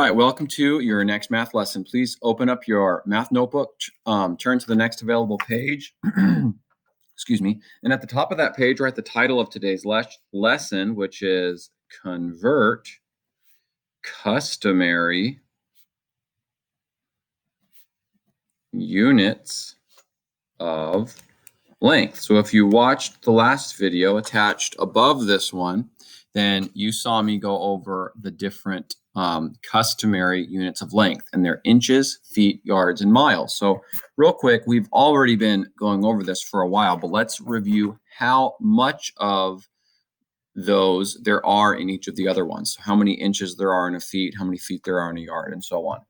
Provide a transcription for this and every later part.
right, welcome to your next math lesson. Please open up your math notebook, turn to the next available page. Excuse me. And at the top of that page, write the title of today's lesson, which is Convert Customary Units of Length. So if you watched the last video attached above this one, then you saw me go over the different customary units of length, and they're inches, feet, yards, and miles. So real quick, we've already been going over this for a while, but let's review how much of those there are in each of the other ones. So how many inches there are in a feet, how many feet there are in a yard, and so on.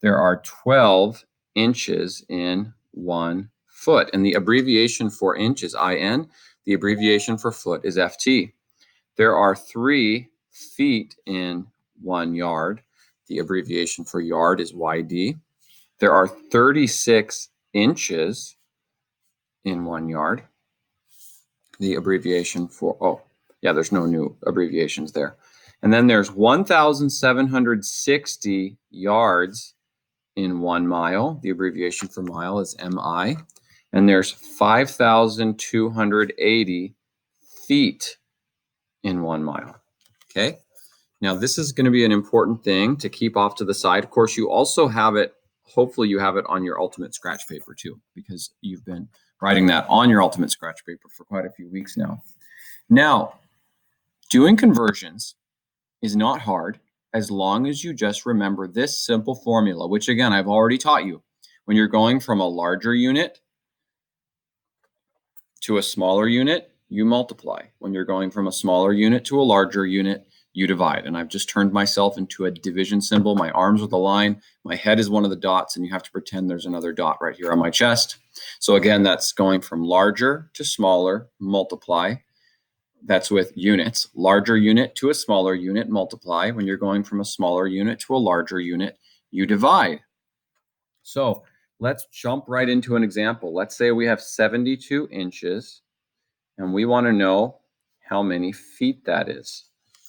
There are 12 inches in 1 foot, and the abbreviation for inch is IN. The abbreviation for foot is FT. There are 3 feet in 1 yard. The abbreviation for yard is YD. There are 36 inches in 1 yard. The abbreviation for, there's no new abbreviations there. And then there's 1,760 yards in 1 mile. The abbreviation for mile is MI. And there's 5,280 feet in 1 mile. Okay. Now this is going to be an important thing to keep off to the side. Of course, you also have it, hopefully you have it on your ultimate scratch paper too, because you've been writing that on your ultimate scratch paper for quite a few weeks now. Now, doing conversions is not hard as long as you just remember this simple formula, which again, I've already taught you. When you're going from a larger unit to a smaller unit, you multiply. When you're going from a smaller unit to a larger unit, you divide. And I've just turned myself into a division symbol. My arms are the line, my head is one of the dots, and you have to pretend there's another dot right here on my chest. So again, that's going from larger to smaller, multiply. That's with units. Larger unit to a smaller unit, multiply. When you're going from a smaller unit to a larger unit, you divide. So let's jump right into an example. Let's say we have 72 inches, and we want to know how many feet that is.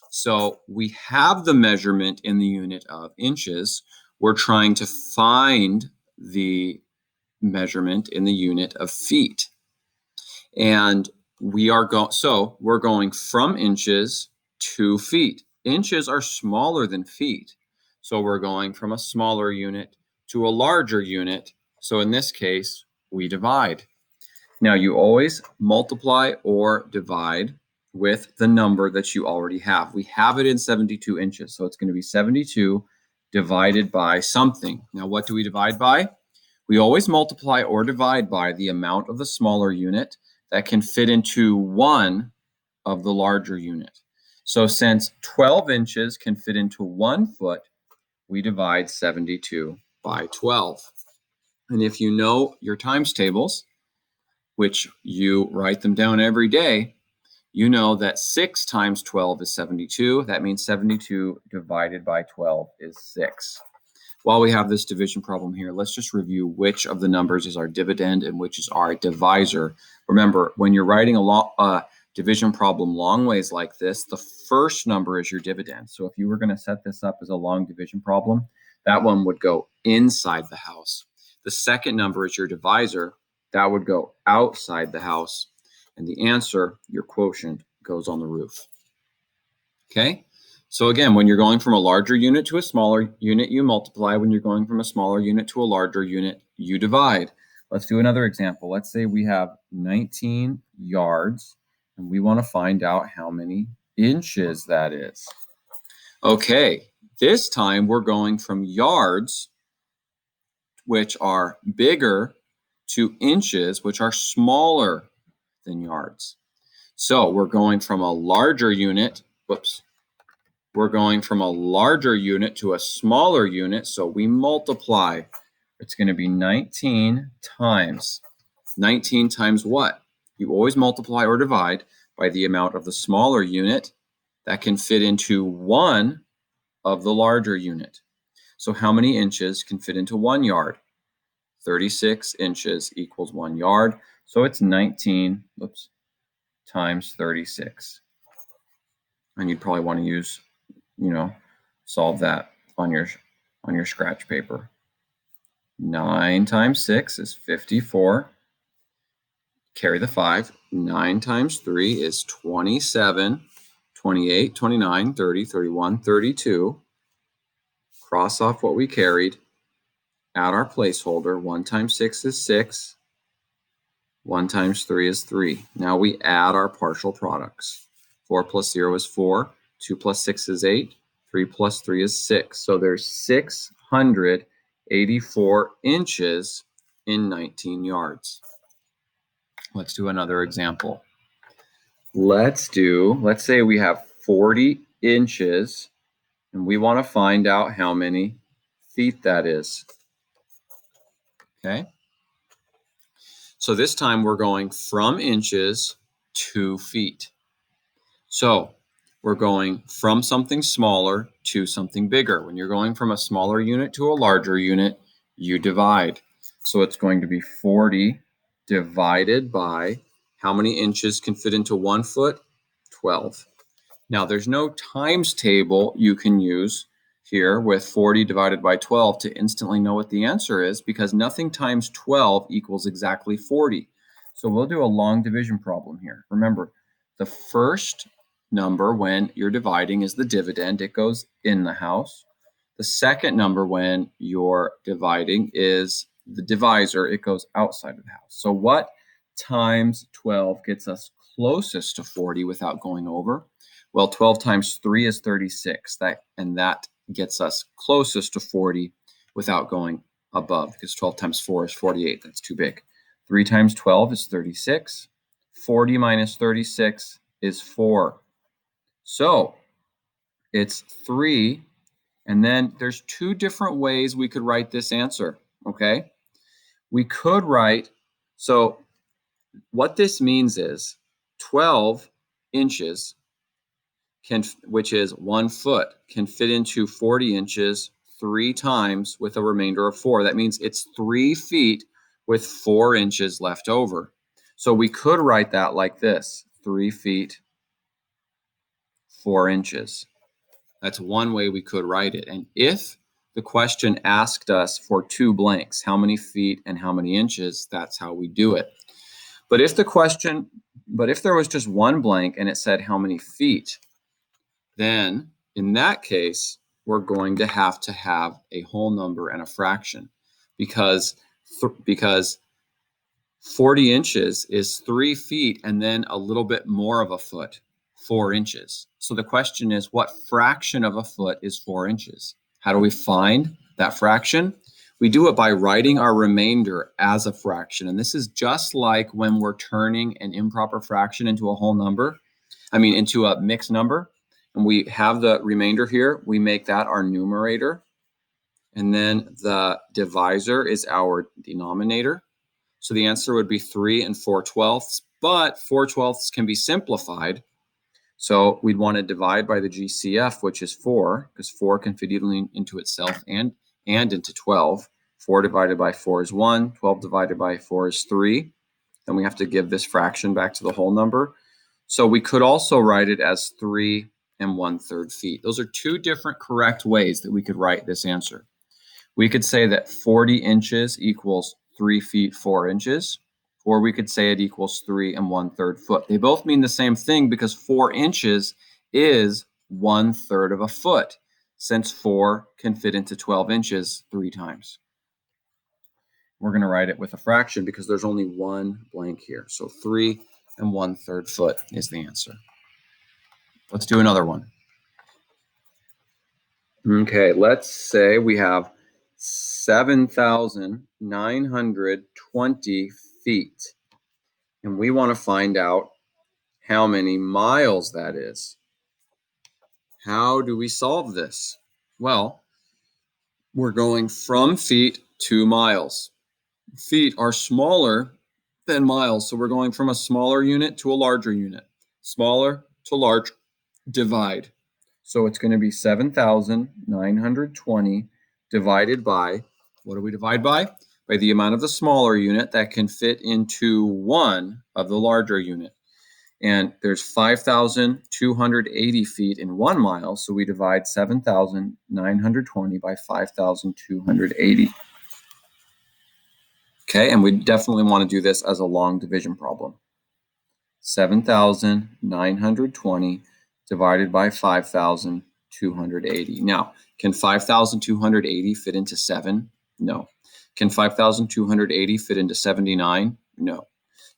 So we have the measurement in the unit of inches. We're trying to find the measurement in the unit of feet. And we're going from inches to feet. Inches are smaller than feet. So we're going from a smaller unit to a larger unit. So in this case, we divide. Now you always multiply or divide with the number that you already have. We have it in 72 inches. So it's going to be 72 divided by something. Now what do we divide by? We always multiply or divide by the amount of the smaller unit that can fit into one of the larger unit. So since 12 inches can fit into 1 foot, we divide 72 by 12. And if you know your times tables, which you write them down every day, you know that 6 times 12 is 72. That means 72 divided by 12 is 6. While we have this division problem here, let's just review which of the numbers is our dividend and which is our divisor. Remember, when you're writing a division problem long ways like this, the first number is your dividend. So if you were going to set this up as a long division problem, that one would go inside the house. The second number is your divisor. That would go outside the house. And the answer, your quotient, goes on the roof. Okay? So again, when you're going from a larger unit to a smaller unit, you multiply. When you're going from a smaller unit to a larger unit, you divide. Let's do another example. Let's say we have 19 yards, and we want to find out how many inches that is. Okay, this time we're going from yards, which are bigger, to inches, which are smaller than yards. So we're going from a larger unit, we're going from a larger unit to a smaller unit, so we multiply. It's going to be 19 times. 19 times what? You always multiply or divide by the amount of the smaller unit that can fit into one of the larger unit. So how many inches can fit into 1 yard? 36 inches equals 1 yard. So it's 19 times 36. And you'd probably want to use, solve that on your scratch paper. 9 times 6 is 54. Carry the 5. 9 times 3 is 27. 28, 29, 30, 31, 32. Cross off what we carried. Add our placeholder. 1 times 6 is 6. 1 times 3 is 3. Now we add our partial products. 4 plus 0 is 4. 2 plus 6 is 8. 3 plus 3 is 6. So there's 684 inches in 19 yards. Let's do another example. Let's say we have 40 inches and we want to find out how many feet that is. Okay. So this time we're going from inches to feet. So we're going from something smaller to something bigger. When you're going from a smaller unit to a larger unit, you divide. So it's going to be 40 divided by how many inches can fit into 1 foot? 12. Now there's no times table you can use here with 40 divided by 12 to instantly know what the answer is, because nothing times 12 equals exactly 40. So we'll do a long division problem here. Remember, the first number when you're dividing is the dividend. It goes in the house. The second number when you're dividing is the divisor. It goes outside of the house. So what times 12 gets us closest to 40 without going over? Well, 12 times 3 is 36. That gets us closest to 40 without going above, because 12 times 4 is 48. That's too big. 3 times 12 is 36. 40 minus 36 is 4. So it's 3. And then there's 2 different ways we could write this answer, okay? We could write, so what this means is 12 inches, which is 1 foot, can fit into 40 inches 3 times with a remainder of 4. That means it's 3 feet with 4 inches left over. So we could write that like this: 3 feet, 4 inches. That's one way we could write it. And if the question asked us for 2 blanks, how many feet and how many inches, that's how we do it. But if there was just 1 blank and it said how many feet, then in that case, we're going to have a whole number and a fraction, because 40 inches is 3 feet and then a little bit more of a foot, 4 inches. So the question is, what fraction of a foot is 4 inches? How do we find that fraction? We do it by writing our remainder as a fraction. And this is just like when we're turning an improper fraction into a whole number, into a mixed number. And we have the remainder here. We make that our numerator. And then the divisor is our denominator. So the answer would be 3 and 4/12. But 4/12 can be simplified. So we'd want to divide by the GCF, which is 4, because 4 can fit evenly into itself and into 12. 4 divided by 4 is 1. 12 divided by 4 is 3. Then we have to give this fraction back to the whole number. So we could also write it as 3 and 1/3 feet. Those are 2 different correct ways that we could write this answer. We could say that 40 inches equals 3 feet, 4 inches, or we could say it equals 3 and 1/3 foot. They both mean the same thing, because 4 inches is 1/3 of a foot, since 4 can fit into 12 inches 3 times. We're going to write it with a fraction because there's only 1 blank here. So 3 and 1/3 foot is the answer. Let's do another one. Okay, let's say we have 7,920 feet, and we want to find out how many miles that is. How do we solve this? Well, we're going from feet to miles. Feet are smaller than miles, so we're going from a smaller unit to a larger unit. Smaller to large, divide. So it's going to be 7,920 divided by, what do we divide by? By the amount of the smaller unit that can fit into 1 of the larger unit. And there's 5,280 feet in 1 mile, so we divide 7,920 by 5,280. Okay, and we definitely want to do this as a long division problem. 7,920 divided by 5,280. Now, can 5,280 fit into 7? No. Can 5,280 fit into 79? No.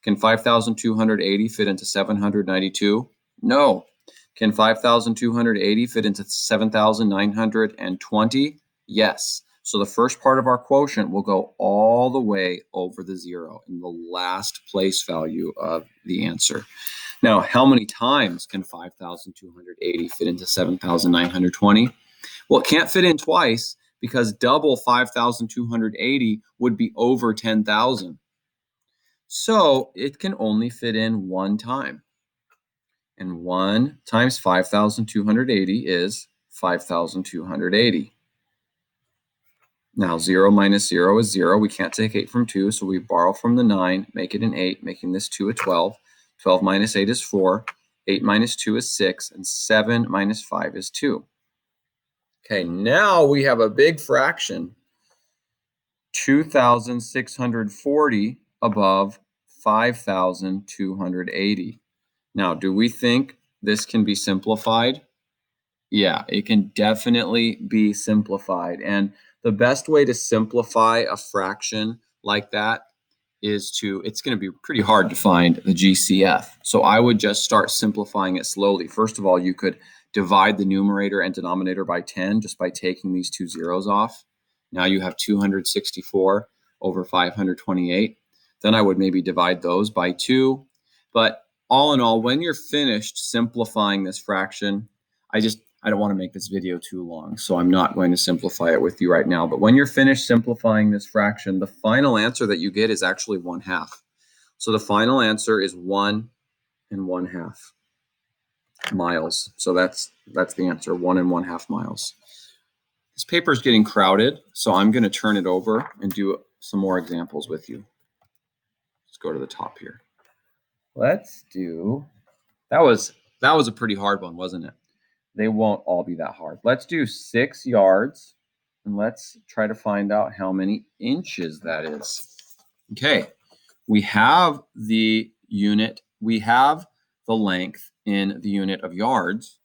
Can 5,280 fit into 792? No. Can 5,280 fit into 7,920? Yes. So the first part of our quotient will go all the way over the zero in the last place value of the answer. Now, how many times can 5,280 fit into 7,920? Well, it can't fit in twice because double 5,280 would be over 10,000. So it can only fit in one time. And 1 times 5,280 is 5,280. Now 0 minus 0 is 0. We can't take 8 from 2, so we borrow from the 9, make it an 8, making this 2 a 12. 12 minus 8 is 4. 8 minus 2 is 6. And 7 minus 5 is 2. Okay, now we have a big fraction. 2,640 above 5,280. Now, do we think this can be simplified? Yeah, it can definitely be simplified. And the best way to simplify a fraction like that is it's going to be pretty hard to find the GCF. So I would just start simplifying it slowly. First of all, you could divide the numerator and denominator by 10 just by taking these two zeros off. Now you have 264 over 528. Then I would maybe divide those by 2. But all in all, when you're finished simplifying this fraction, I don't want to make this video too long, so I'm not going to simplify it with you right now. But when you're finished simplifying this fraction, the final answer that you get is actually 1/2. So the final answer is 1 1/2 miles. So that's the answer, 1 1/2 miles. This paper is getting crowded, so I'm going to turn it over and do some more examples with you. Let's go to the top here. Let's do, that was a pretty hard one, wasn't it? They won't all be that hard. Let's do 6 yards, and let's try to find out how many inches that is. Okay, we have the unit, we have the length in the unit of yards.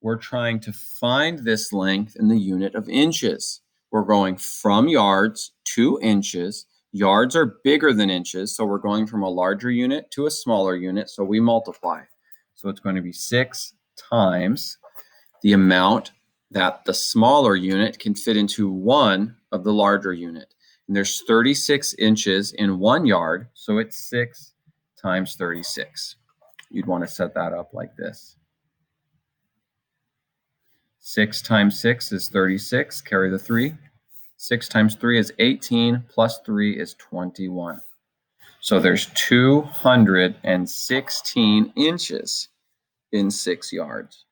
We're trying to find this length in the unit of inches. We're going from yards to inches. Yards are bigger than inches, so we're going from a larger unit to a smaller unit, so we multiply. So it's going to be 6 times the amount that the smaller unit can fit into one of the larger unit. And there's 36 inches in 1 yard, so it's 6 times 36. You'd want to set that up like this. 6 times 6 is 36, carry the 3. 6 times 3 is 18, plus 3 is 21. So there's 216 inches in 6 yards.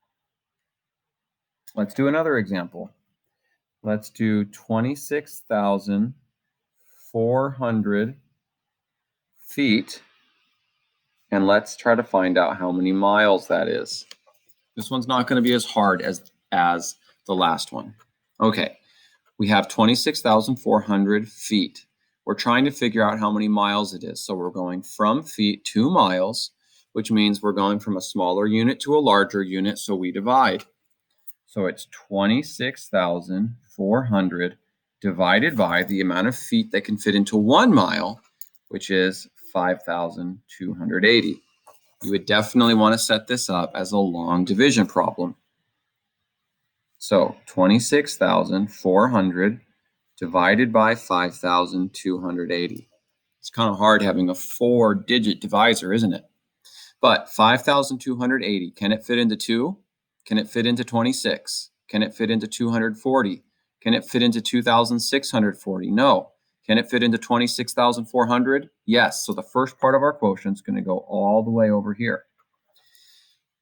Let's do another example. Let's do 26,400 feet, and let's try to find out how many miles that is. This one's not going to be as hard as the last one. Okay, we have 26,400 feet. We're trying to figure out how many miles it is. So we're going from feet to miles, which means we're going from a smaller unit to a larger unit, so we divide. So it's 26,400 divided by the amount of feet that can fit into 1 mile, which is 5,280. You would definitely want to set this up as a long division problem. So 26,400 divided by 5,280. It's kind of hard having a 4-digit divisor, isn't it? But 5,280, can it fit into 2? Can it fit into 26? Can it fit into 240? Can it fit into 2,640? No. Can it fit into 26,400? Yes. So the first part of our quotient is going to go all the way over here.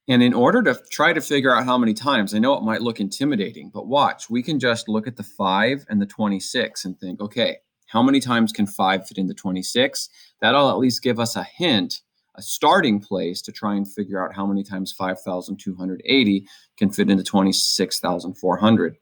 And in order to try to figure out how many times, I know it might look intimidating, but watch, we can just look at the 5 and the 26 and think, okay, how many times can 5 fit into 26? That'll at least give us a hint a starting place to try and figure out how many times 5,280 can fit into 26,400.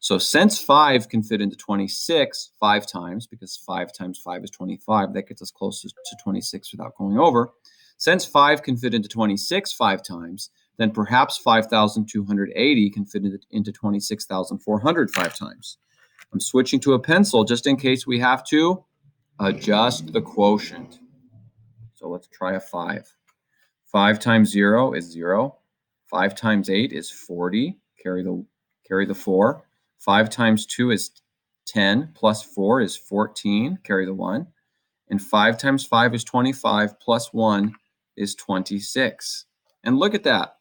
So since 5 can fit into 26 5 times, because 5 times 5 is 25, that gets us closest to 26 without going over. Since 5 can fit into 26 5 times, then perhaps 5,280 can fit into 26,400 5 times. I'm switching to a pencil just in case we have to adjust the quotient. So let's try a 5. 5 times 0 is 0. 5 times 8 is 40. Carry the 4. 5 times 2 is 10, plus 4 is 14. Carry the 1. And 5 times 5 is 25, plus 1 is 26. And look at that.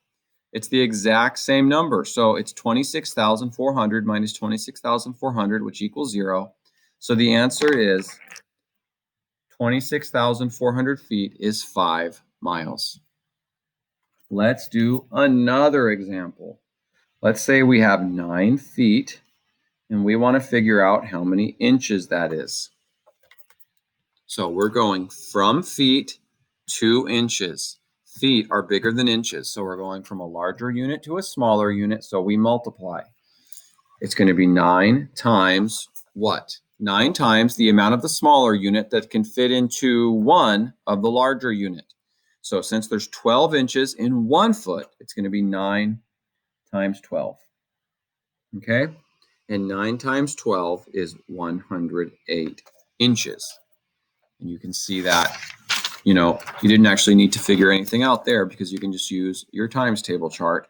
It's the exact same number. So it's 26,400 minus 26,400, which equals 0. So the answer is 26,400 feet is 5 miles. Let's do another example. Let's say we have 9 feet and we want to figure out how many inches that is. So we're going from feet to inches. Feet are bigger than inches, so we're going from a larger unit to a smaller unit, so we multiply. It's going to be 9 times what? 9 times the amount of the smaller unit that can fit into one of the larger unit. So since there's 12 inches in 1 foot, it's going to be 9 times 12. Okay? And 9 times 12 is 108 inches. And you can see that, you didn't actually need to figure anything out there because you can just use your times table chart.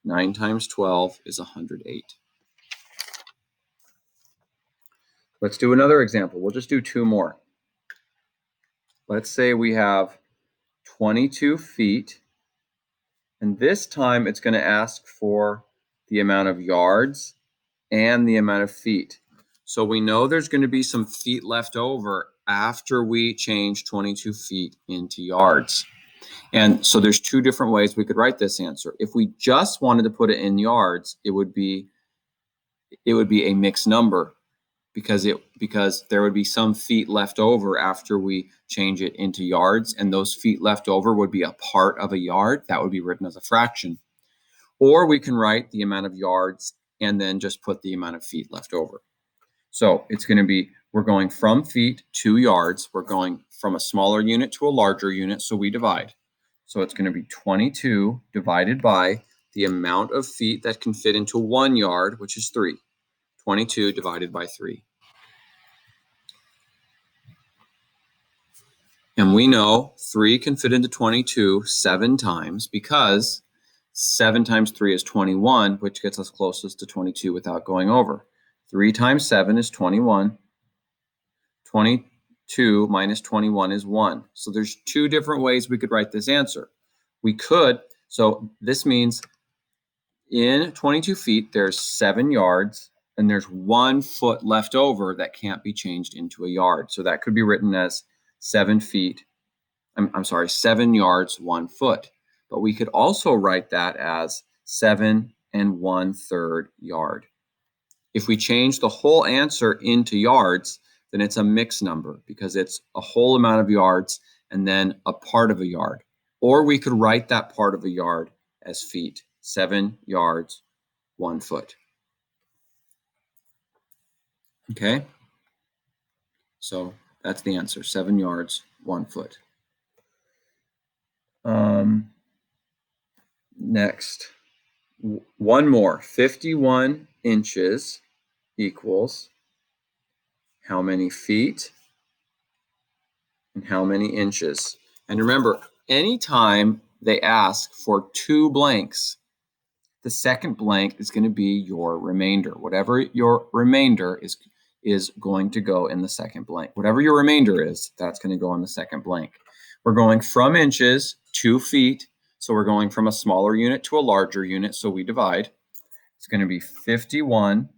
9 times 12 is 108. Let's do another example. We'll just do 2 more. Let's say we have 22 feet, and this time it's going to ask for the amount of yards and the amount of feet. So we know there's going to be some feet left over after we change 22 feet into yards. And so there's 2 different ways we could write this answer. If we just wanted to put it in yards, it would be a mixed number because there would be some feet left over after we change it into yards, and those feet left over would be a part of a yard. That would be written as a fraction. Or we can write the amount of yards and then just put the amount of feet left over. So it's going to be, we're going from feet to yards. We're going from a smaller unit to a larger unit, so we divide. So it's going to be 22 divided by the amount of feet that can fit into 1 yard, which is 3. 22 divided by 3. And we know 3 can fit into 22 7 times because 7 times 3 is 21, which gets us closest to 22 without going over. 3 times 7 is 21. 22 minus 21 is 1. So there's 2 different ways we could write this answer. So this means in 22 feet, there's 7 yards, and there's 1 foot left over that can't be changed into a yard. So that could be written as 7 yards, 1 foot. But we could also write that as 7 1/3 yard. If we change the whole answer into yards, then it's a mixed number because it's a whole amount of yards and then a part of a yard. Or we could write that part of a yard as feet. 7 yards, 1 foot. Okay? So that's the answer, 7 yards, 1 foot. Next, one more. 51 inches equals how many feet and how many inches? And remember, anytime they ask for 2 blanks, the second blank is going to be your remainder. Whatever your remainder is going to go in the second blank. Whatever your remainder is, that's going to go in the second blank. We're going from inches to feet. So we're going from a smaller unit to a larger unit. So we divide. It's going to be 51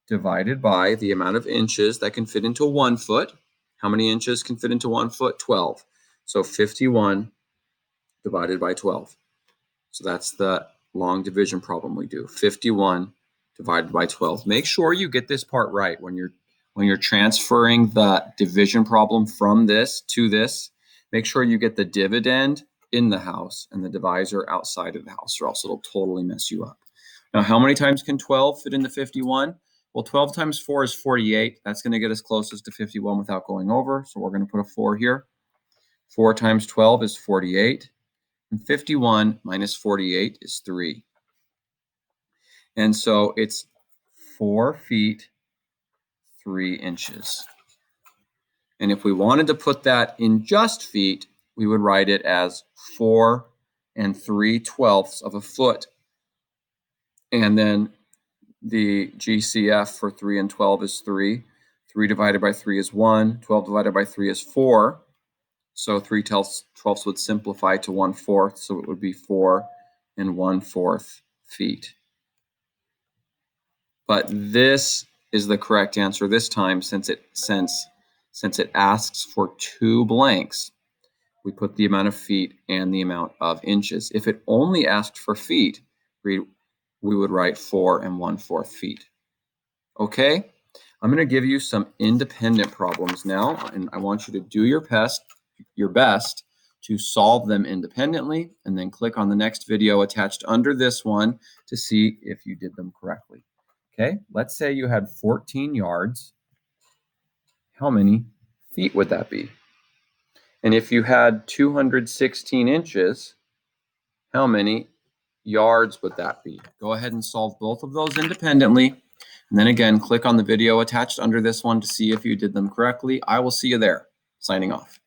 divided by the amount of inches that can fit into 1 foot. How many inches can fit into 1 foot? 12. So 51 divided by 12. So that's the long division problem we do. 51 divided by 12. Make sure you get this part right when you're transferring the division problem from this to this. Make sure you get the dividend in the house and the divisor outside of the house, or else it'll totally mess you up. Now, how many times can 12 fit into 51? Well, 12 times 4 is 48. That's going to get us closest to 51 without going over. So we're going to put a 4 here. 4 times 12 is 48. And 51 minus 48 is 3. And so it's 4 feet, 3 inches. And if we wanted to put that in just feet, we would write it as 4 3/12 of a foot. And then the GCF for 3 and 12 is 3. 3 divided by 3 is 1. 12 divided by 3 is 4. So 3/12 would simplify to 1/4. So it would be 4 1/4 feet. But this is the correct answer this time, since it asks for 2 blanks. We put the amount of feet and the amount of inches. If it only asked for feet, we would write 4 1/4 feet. Okay, I'm going to give you some independent problems now, and I want you to do your best to solve them independently, and then click on the next video attached under this one to see if you did them correctly. Okay, let's say you had 14 yards. How many feet would that be? And if you had 216 inches, how many yards would that be? Go ahead and solve both of those independently. And then again, click on the video attached under this one to see if you did them correctly. I will see you there. Signing off.